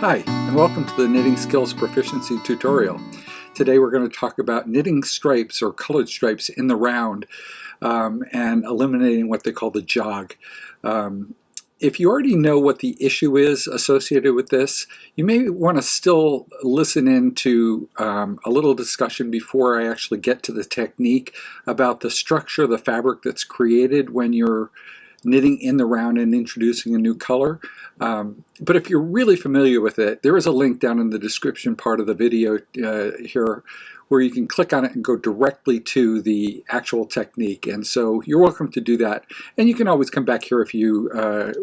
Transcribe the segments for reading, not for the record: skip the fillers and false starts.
Hi, and welcome to the Knitting Skills Proficiency tutorial. Today we're going to talk about knitting stripes or colored stripes in the round and eliminating what they call the jog. If you already know what the issue is associated with this, you may want to still listen in to a little discussion before I actually get to the technique about the structure of the fabric that's created when you're knitting in the round and introducing a new color. But if you're really familiar with it, there is a link down in the description part of the video here where you can click on it and go directly to the actual technique. And so you're welcome to do that. And you can always come back here if you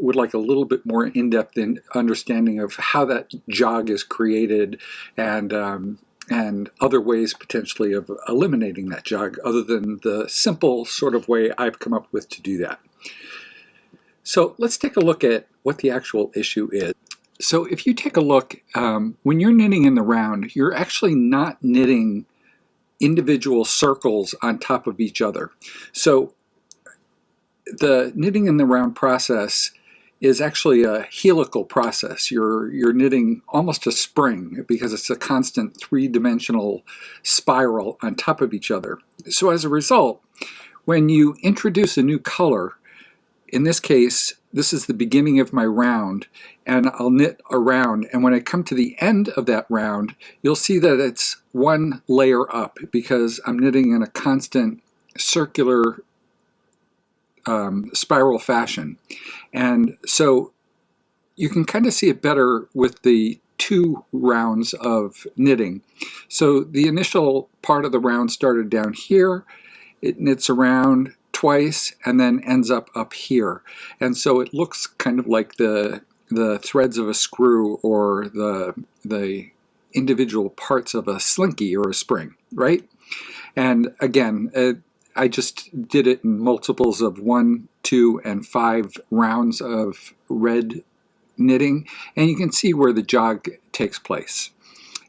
would like a little bit more in-depth understanding of how that jog is created and other ways potentially of eliminating that jog other than the simple sort of way I've come up with to do that. So let's take a look at what the actual issue is. So if you take a look, when you're knitting in the round, you're actually not knitting individual circles on top of each other. So the knitting in the round process is actually a helical process. You're knitting almost a spring because it's a constant three-dimensional spiral on top of each other. So as a result, when you introduce a new color, in this case, this is the beginning of my round, and I'll knit around, and when I come to the end of that round, you'll see that it's one layer up because I'm knitting in a constant circular spiral fashion. And so you can kind of see it better with the two rounds of knitting. So the initial part of the round started down here, it knits around twice and then ends up here, and so it looks kind of like the threads of a screw or the individual parts of a slinky or a spring, right? And again, I just did it in multiples of 1, 2, and 5 rounds of red knitting, and you can see where the jog takes place.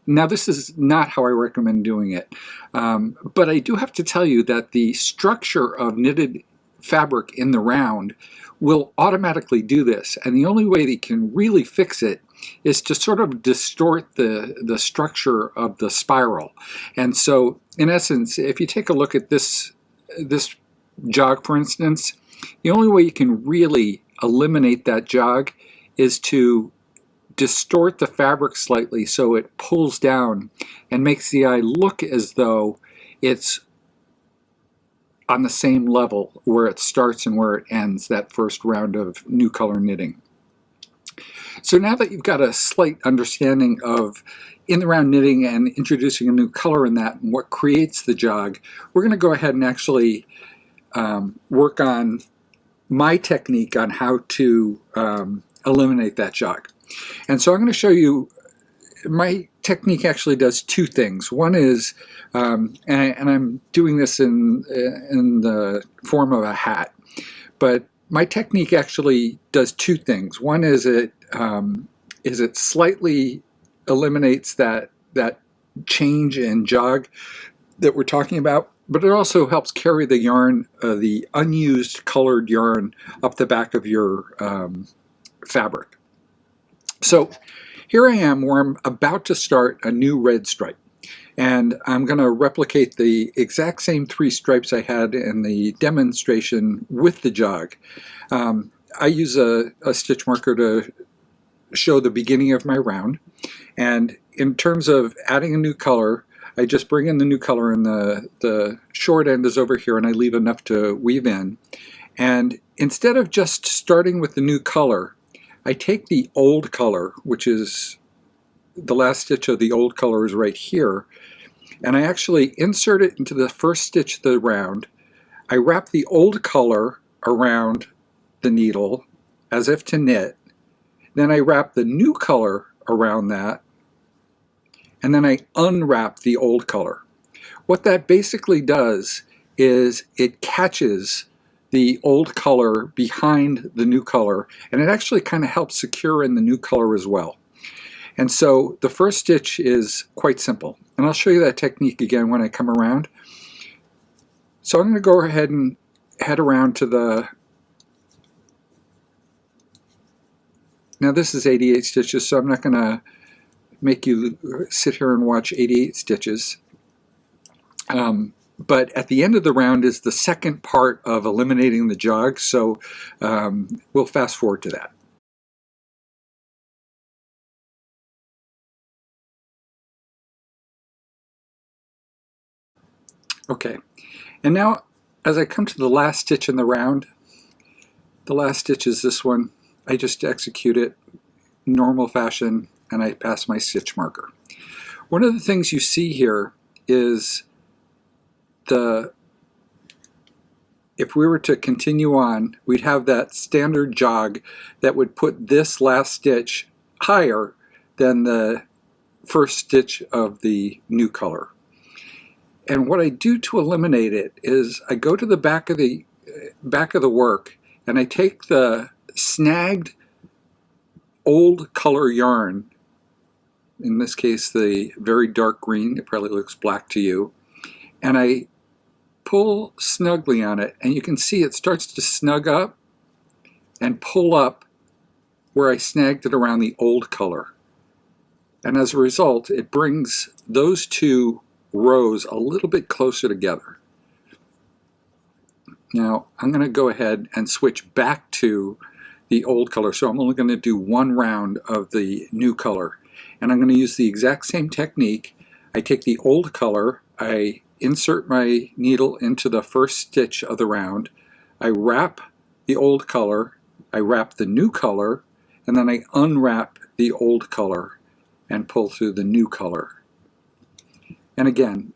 Now, this is not how I recommend doing it, but I do have to tell you that the structure of knitted fabric in the round will automatically do this, and the only way that you can really fix it is to sort of distort the structure of the spiral. And so, in essence, if you take a look at this jog, for instance, the only way you can really eliminate that jog is to distort the fabric slightly so it pulls down and makes the eye look as though it's on the same level where it starts and where it ends, that first round of new color knitting. So now that you've got a slight understanding of in the round knitting and introducing a new color in that and what creates the jog, we're going to go ahead and actually work on my technique on how to eliminate that jog. And so I'm going to show you, my technique actually does two things. One is, and I'm doing this in the form of a hat, but my technique actually does two things. One is it slightly eliminates that change and jog that we're talking about, but it also helps carry the yarn, the unused colored yarn, up the back of your fabric. So here I am where I'm about to start a new red stripe, and I'm going to replicate the exact same 3 stripes I had in the demonstration with the jog. I use a stitch marker to show the beginning of my round, and in terms of adding a new color, I just bring in the new color, and the short end is over here, and I leave enough to weave in. And instead of just starting with the new color, I take the old color, which is the last stitch of the old color is right here, and I actually insert it into the first stitch of the round. I wrap the old color around the needle as if to knit. Then I wrap the new color around that, and then I unwrap the old color. What that basically does is it catches the old color behind the new color, and it actually kind of helps secure in the new color as well. And so the first stitch is quite simple, and I'll show you that technique again when I come around. So I'm going to go ahead and head around to the Now this is 88 stitches, so I'm not going to make you sit here and watch 88 stitches. But at the end of the round is the second part of eliminating the jog, so we'll fast forward to that. Okay, and now as I come to the last stitch in the round, the last stitch is this one. I just execute it normal fashion and I pass my stitch marker. One of the things you see here is if we were to continue on, we'd have that standard jog that would put this last stitch higher than the first stitch of the new color. And what I do to eliminate it is I go to the back of the work and I take the snagged old color yarn, in this case the very dark green, it probably looks black to you, and I pull snugly on it, and you can see it starts to snug up and pull up where I snagged it around the old color. And as a result, it brings those two rows a little bit closer together. Now I'm going to go ahead and switch back to the old color, so I'm only going to do one round of the new color, and I'm going to use the exact same technique. I take the old color, I insert my needle into the first stitch of the round, I wrap the old color, I wrap the new color, and then I unwrap the old color and pull through the new color. And again,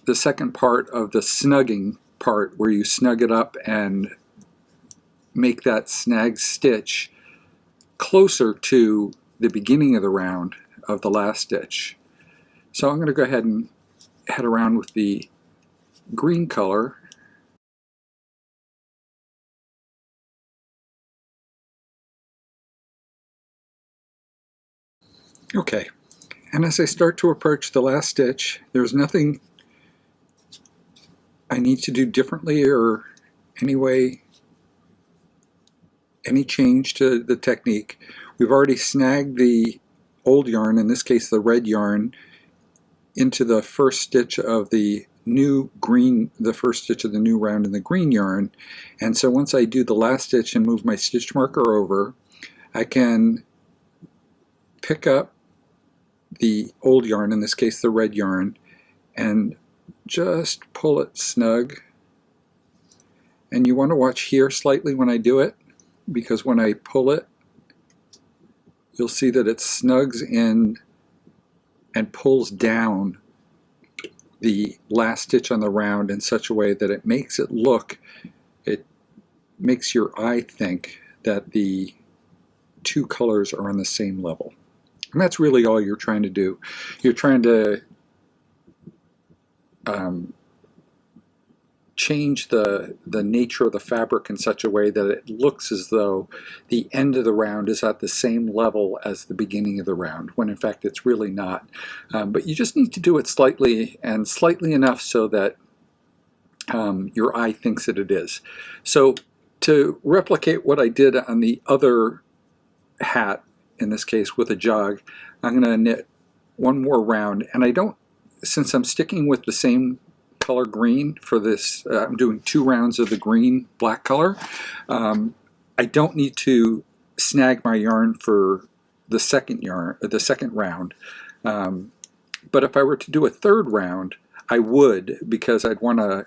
the second part of the snugging part, where you snug it up and make that snag stitch closer to the beginning of the round of the last stitch. So I'm going to go ahead and head around with the green color. Okay, and as I start to approach the last stitch, there's nothing I need to do differently or any change to the technique. We've already snagged the old yarn, in this case the red yarn, into the first stitch of the new green, the first stitch of the new round in the green yarn. And so once I do the last stitch and move my stitch marker over, I can pick up the old yarn, in this case the red yarn, and just pull it snug. And you want to watch here slightly when I do it, because when I pull it, you'll see that it snugs in and pulls down the last stitch on the round in such a way that it makes it makes your eye think that the two colors are on the same level. And that's really all you're trying to do. You're trying to change the nature of the fabric in such a way that it looks as though the end of the round is at the same level as the beginning of the round, when in fact it's really not. But you just need to do it slightly enough so that your eye thinks that it is. So to replicate what I did on the other hat, in this case with a jog, I'm going to knit one more round, and I don't, since I'm sticking with the same color green for this, I'm doing 2 rounds of the green black color. I don't need to snag my yarn for the second round. But if I were to do a third round, I would, because I'd want to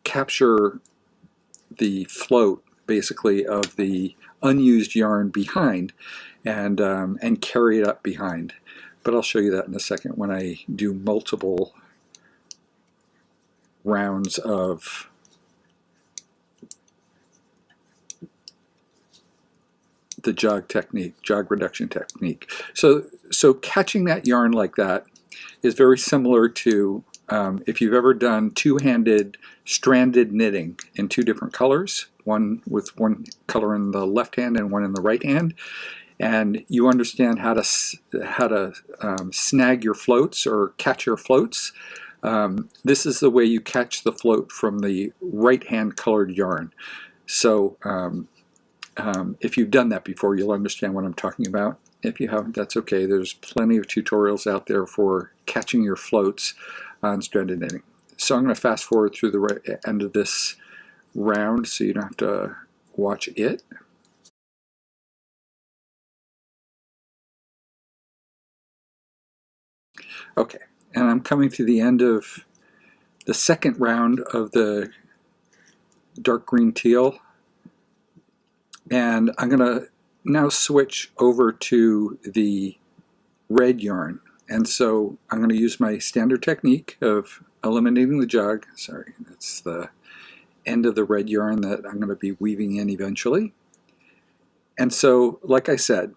capture the float basically of the unused yarn behind and carry it up behind. But I'll show you that in a second when I do multiple rounds of the jog reduction technique. So catching that yarn like that is very similar to if you've ever done two-handed stranded knitting in 2 different colors, one with one color in the left hand and one in the right hand, and you understand how to snag your floats or catch your floats. This is the way you catch the float from the right hand colored yarn. So If you've done that before, you'll understand what I'm talking about. If you haven't, that's okay. There's plenty of tutorials out there for catching your floats on stranded knitting. So I'm going to fast forward through the end of this round so you don't have to watch it. Okay, and I'm coming to the end of the second round of the dark green teal, and I'm going to now switch over to the red yarn. And so I'm going to use my standard technique of eliminating the jog. Sorry, that's the end of the red yarn that I'm going to be weaving in eventually. And so, like I said,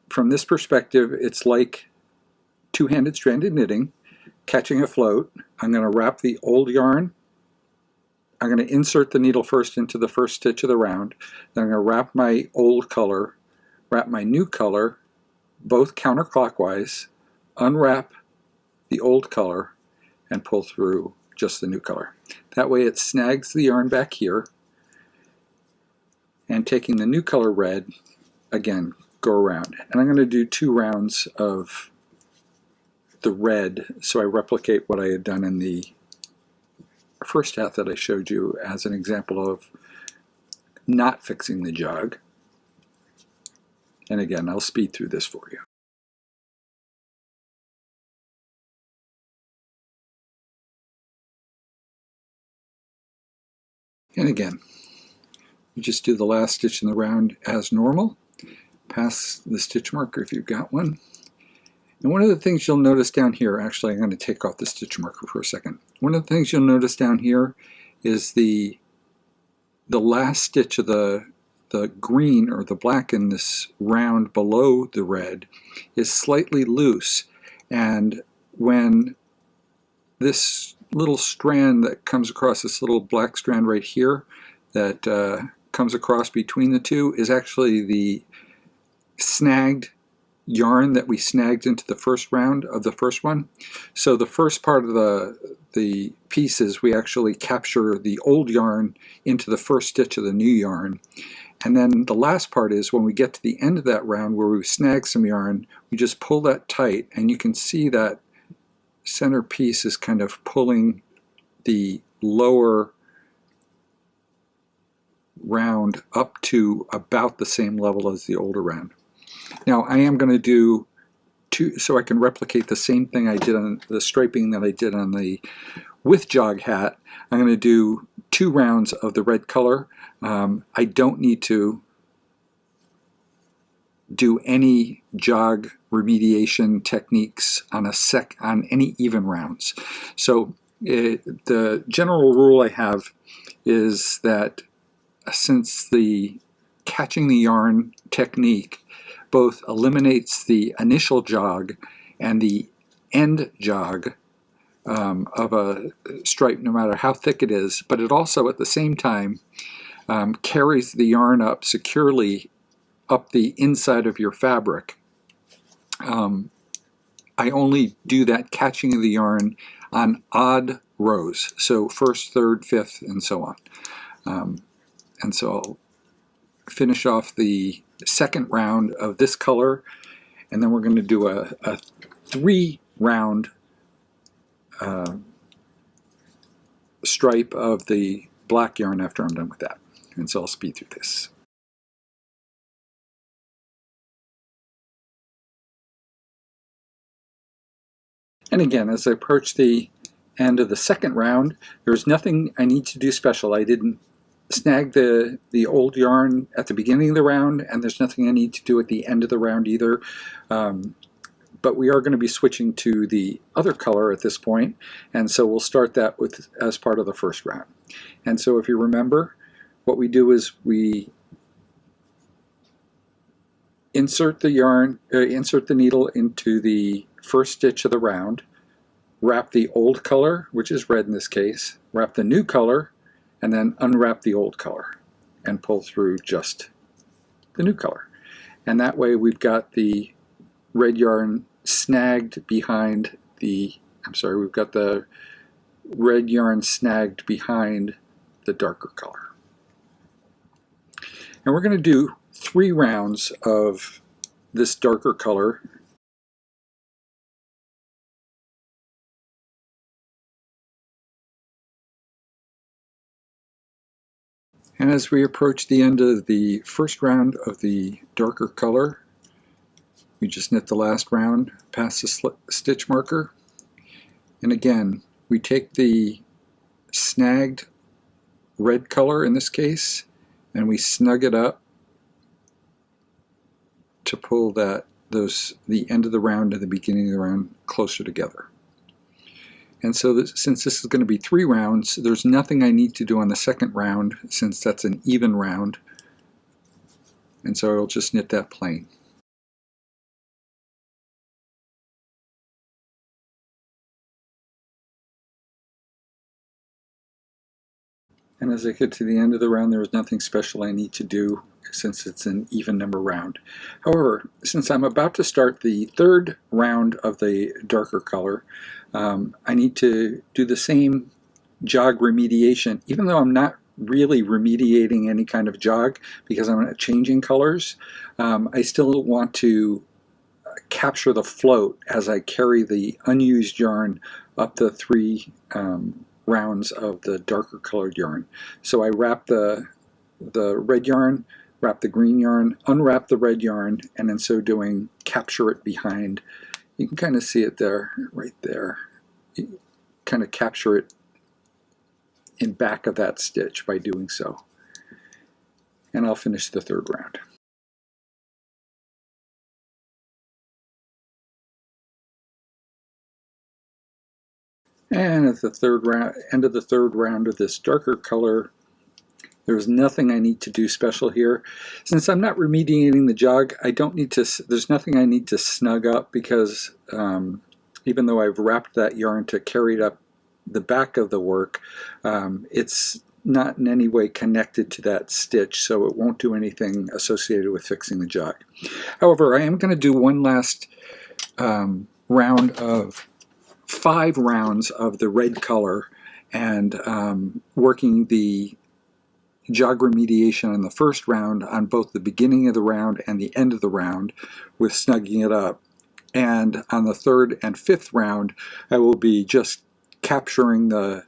from this perspective, it's like two-handed stranded knitting, catching a float. I'm going to wrap the old yarn. I'm going to insert the needle first into the first stitch of the round. Then I'm going to wrap my old color, wrap my new color, both counterclockwise, unwrap the old color, and pull through just the new color. That way it snags the yarn back here, and taking the new color red, again, go around. And I'm going to do 2 rounds of the red, so I replicate what I had done in the first half that I showed you as an example of not fixing the jog. And again, I'll speed through this for you. And again, you just do the last stitch in the round as normal. Pass the stitch marker if you've got one. And one of the things you'll notice down here, actually I'm going to take off the stitch marker for a second. One of the things you'll notice down here is the last stitch of the green or the black in this round below the red is slightly loose. And when this little strand that comes across, this little black strand right here that comes across between the two, is actually the snagged yarn that we snagged into the first round of the first one. So the first part of the pieces, we actually capture the old yarn into the first stitch of the new yarn. And then the last part is when we get to the end of that round where we snag some yarn, we just pull that tight, and you can see that center piece is kind of pulling the lower round up to about the same level as the older round. Now I am going to do 2, so I can replicate the same thing I did on the striping that I did on the with jog hat. I'm going to do 2 rounds of the red color. I don't need to do any jog remediation techniques on any even rounds. So the general rule I have is that since the catching the yarn technique both eliminates the initial jog and the end jog of a stripe, no matter how thick it is, but it also at the same time carries the yarn up securely up the inside of your fabric. I only do that catching of the yarn on odd rows, so first, third, fifth, and so on. And so I'll finish off the second round of this color, and then we're going to do a 3-round stripe of the black yarn after I'm done with that. And so I'll speed through this. And again, as I approach the end of the second round, there's nothing I need to do special. I didn't snag the old yarn at the beginning of the round, and there's nothing I need to do at the end of the round either. But we are going to be switching to the other color at this point, and so we'll start that as part of the first round. And so if you remember, what we do is we insert the needle into the first stitch of the round, wrap the old color, which is red in this case, wrap the new color, and then unwrap the old color and pull through just the new color. And that way we've got the red yarn snagged behind we've got the red yarn snagged behind the darker color. And we're going to do 3 rounds of this darker color. And as we approach the end of the first round of the darker color, we just knit the last round past the stitch marker. And again, we take the snagged red color in this case, and we snug it up to pull the end of the round and the beginning of the round closer together. And so since this is going to be 3 rounds, there's nothing I need to do on the second round since that's an even round. And so I'll just knit that plain. And as I get to the end of the round, there is nothing special I need to do since it's an even number round. However, since I'm about to start the third round of the darker color, I need to do the same jog remediation, even though I'm not really remediating any kind of jog because I'm not changing colors. I still want to capture the float as I carry the unused yarn up the 3 rounds of the darker colored yarn. So I wrap the red yarn, wrap the green yarn, unwrap the red yarn, and in so doing capture it behind. You can kind of see it there, right there. You kind of capture it in back of that stitch by doing so. And I'll finish the third round. And at the end of the third round of this darker color, there's nothing I need to do special here. Since I'm not remediating the jog, there's nothing I need to snug up because even though I've wrapped that yarn to carry it up the back of the work, it's not in any way connected to that stitch, so it won't do anything associated with fixing the jog. However, I am going to do one last round of 5 rounds of the red color and working the jog remediation in the first round on both the beginning of the round and the end of the round with snugging it up. And on the third and fifth round, I will be just capturing the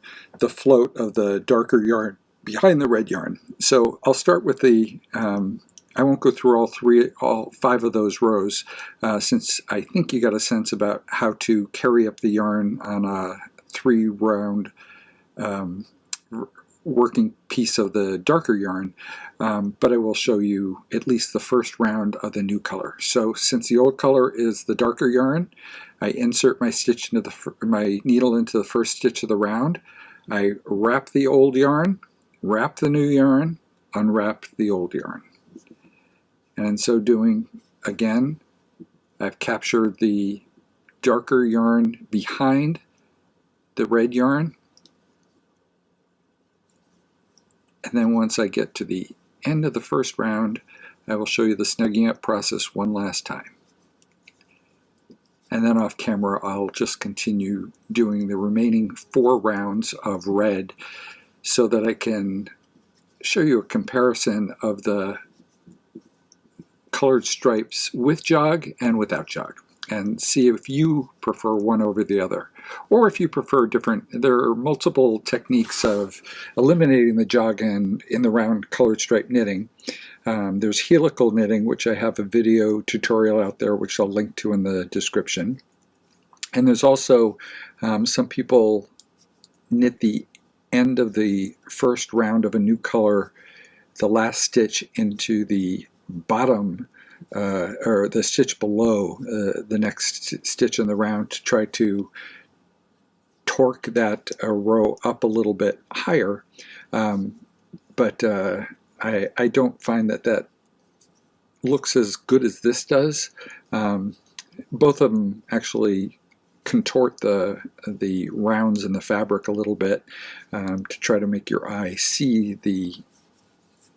float of the darker yarn behind the red yarn. So I'll start with the, I won't go through all 5 of those rows since I think you got a sense about how to carry up the yarn on a 3 round working piece of the darker yarn, but I will show you at least the first round of the new color. So since the old color is the darker yarn, I insert my stitch into my needle into the first stitch of the round. I wrap the old yarn, wrap the new yarn, unwrap the old yarn. And in so doing, again, I've captured the darker yarn behind the red yarn. And then once I get to the end of the first round, I will show you the snugging up process one last time. And then off camera, I'll just continue doing the remaining 4 rounds of red so that I can show you a comparison of the colored stripes with jog and without jog, and see if you prefer one over the other, or if you prefer different. There are multiple techniques of eliminating the jog in the round colored stripe knitting. There's helical knitting, which I have a video tutorial out there which I'll link to in the description. And there's also some people knit the end of the first round of a new color, the last stitch, into the bottom or the stitch below the next stitch in the round to try to torque that row up a little bit higher, but I don't find that looks as good as this does. Both of them actually contort the rounds in the fabric a little bit to try to make your eye see the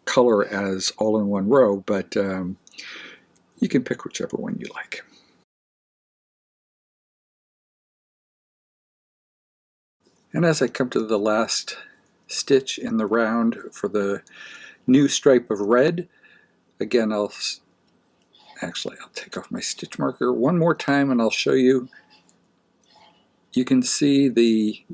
color as all in one row, but you can pick whichever one you like. And as I come to the last stitch in the round for the new stripe of red, Again, I'll take off my stitch marker one more time and I'll show you. You can see the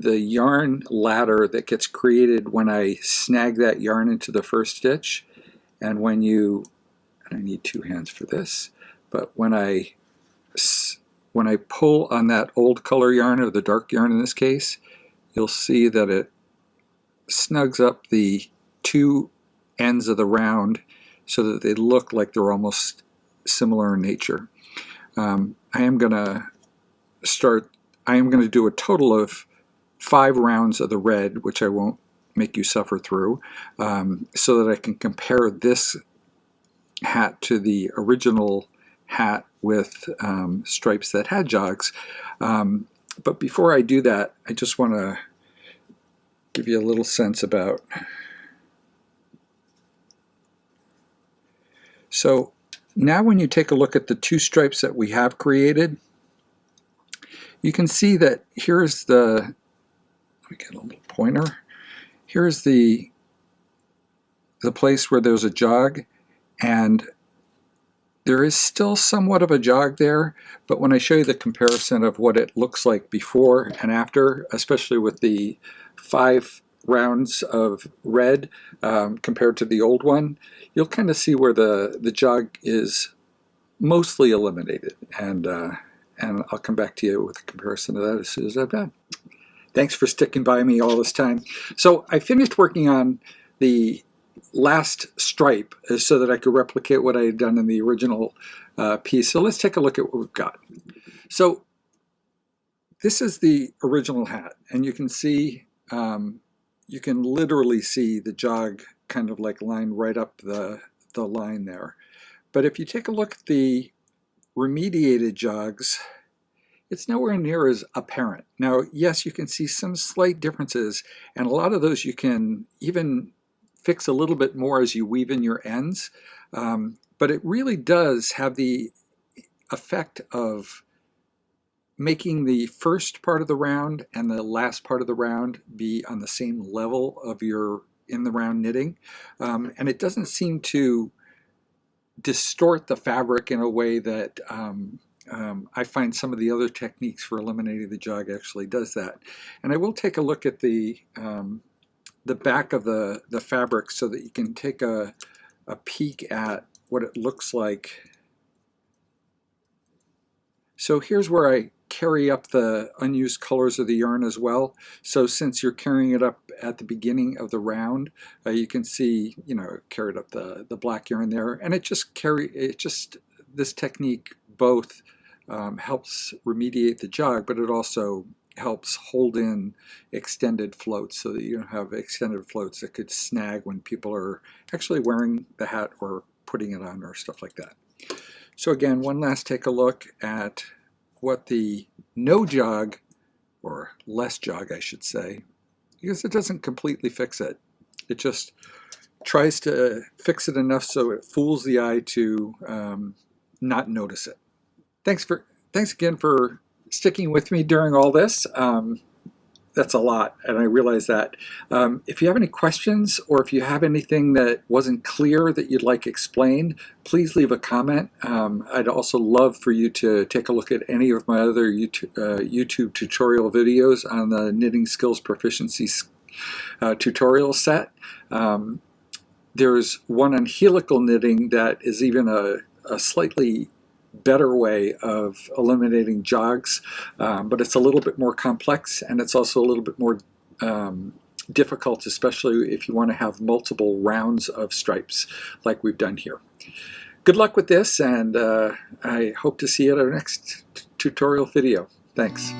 yarn ladder that gets created when I snag that yarn into the first stitch, and when you, and I need two hands for this, but when I pull on that old color yarn, or the dark yarn in this case, you'll see that it snugs up the two ends of the round so that they look like they're almost similar in nature. I am going to do a total of 5 rounds of the red, which I won't make you suffer through, so that I can compare this hat to the original hat with stripes that had jogs. But before I do that, I just want to give you a little sense about. So now when you take a look at the 2 stripes that we have created, you can see that here's the, let me get a little pointer, here's the place where there's a jog, and there is still somewhat of a jog there, but when I show you the comparison of what it looks like before and after, especially with the 5 rounds of red compared to the old one, you'll kind of see where the jog is mostly eliminated, and I'll come back to you with a comparison of that as soon as I'm done. Thanks for sticking by me all this time. So I finished working on the last stripe so that I could replicate what I had done in the original piece. So let's take a look at what we've got. So this is the original hat, and you can see, you can literally see the jog kind of like lined right up the line there. But if you take a look at the remediated jogs, it's nowhere near as apparent. Now, yes, you can see some slight differences, and a lot of those you can even fix a little bit more as you weave in your ends, but it really does have the effect of making the first part of the round and the last part of the round be on the same level of your in the round knitting, and it doesn't seem to distort the fabric in a way that I find some of the other techniques for eliminating the jog actually does that. And I will take a look at the back of the fabric so that you can take a peek at what it looks like. So here's where I carry up the unused colors of the yarn as well. So since you're carrying it up at the beginning of the round, you can see, you know, carried up the black yarn there, and this technique both helps remediate the jog, but it also helps hold in extended floats so that you don't have extended floats that could snag when people are actually wearing the hat or putting it on or stuff like that. So again, one last take a look at what the no jog, or less jog I should say, because it doesn't completely fix it. It just tries to fix it enough so it fools the eye to not notice it. Thanks again for sticking with me during all this. That's a lot, and I realize that. If you have any questions, or if you have anything that wasn't clear that you'd like explained, please leave a comment. I'd also love for you to take a look at any of my other YouTube tutorial videos on the Knitting Skills Proficiency tutorial set. There's one on helical knitting that is even a slightly better way of eliminating jogs, but it's a little bit more complex, and it's also a little bit more difficult, especially if you want to have multiple rounds of stripes like we've done here. Good luck with this, and I hope to see you at our next tutorial video. Thanks.